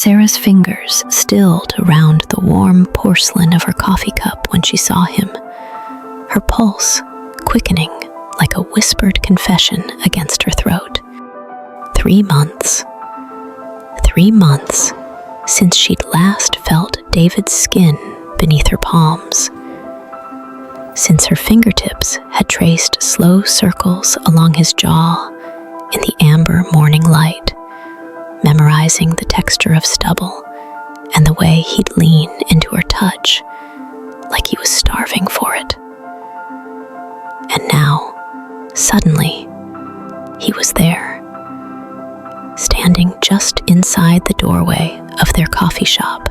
Sarah's fingers stilled around the warm porcelain of her coffee cup when she saw him, her pulse quickening like a whispered confession against her throat. 3 months. 3 months since she'd last felt David's skin beneath her palms. Since her fingertips had traced slow circles along his jaw in the amber morning light, memorizing the texture of stubble and the way he'd lean into her touch like he was starving for it. And now, suddenly, he was there, standing just inside the doorway of their coffee shop,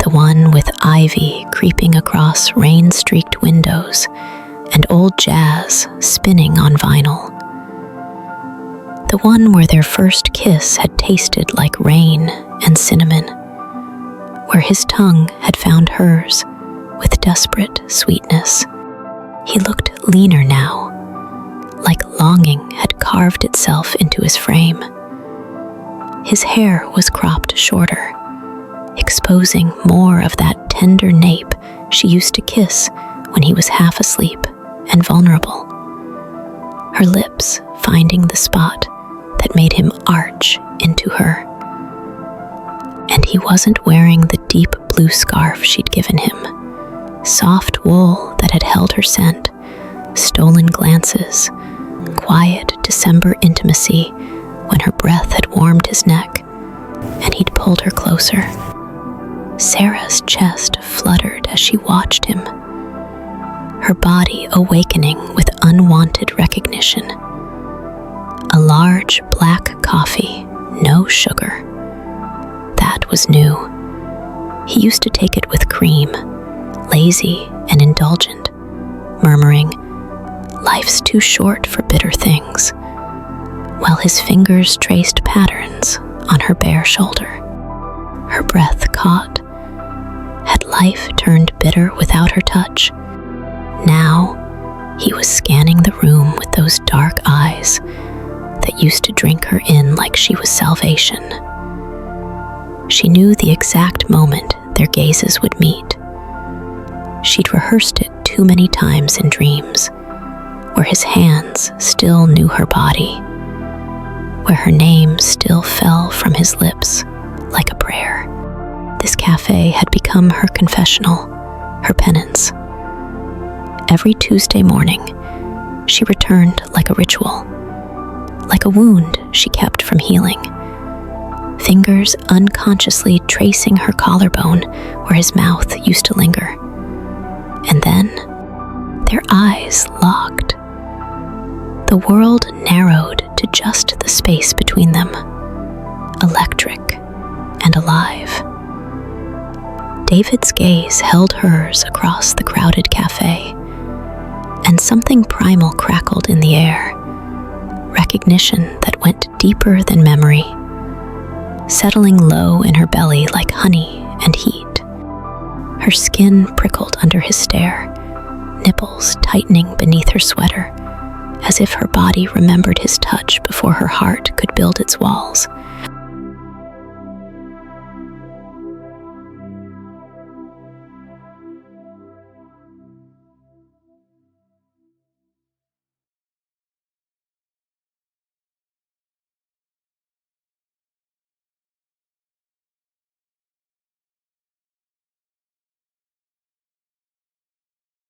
the one with ivy creeping across rain-streaked windows and old jazz spinning on vinyl. The one where their first kiss had tasted like rain and cinnamon, where his tongue had found hers with desperate sweetness. He looked leaner now, like longing had carved itself into his frame. His hair was cropped shorter, exposing more of that tender nape she used to kiss when he was half asleep and vulnerable. Her lips finding the spot that made him arch into her. And he wasn't wearing the deep blue scarf she'd given him, soft wool that had held her scent, stolen glances, quiet December intimacy when her breath had warmed his neck, and he'd pulled her closer. Sarah's chest fluttered as she watched him, her body awakening with unwanted recognition. A large black coffee, no sugar. That was new. He used to take it with cream, lazy and indulgent, murmuring, "Life's too short for bitter things," while his fingers traced patterns on her bare shoulder. Her breath caught. Had life turned bitter without her touch? Now, he was scanning the room with those dark eyes that used to drink her in like she was salvation. She knew the exact moment their gazes would meet. She'd rehearsed it too many times in dreams, where his hands still knew her body, where her name still fell from his lips like a prayer. This cafe had become her confessional, her penance. Every Tuesday morning, she returned like a ritual, like a wound she kept from healing, fingers unconsciously tracing her collarbone where his mouth used to linger. And then, their eyes locked. The world narrowed to just the space between them, electric and alive. David's gaze held hers across the crowded cafe, and something primal crackled in the air, recognition that went deeper than memory, settling low in her belly like honey and heat. Her skin prickled under his stare, nipples tightening beneath her sweater, as if her body remembered his touch before her heart could build its walls.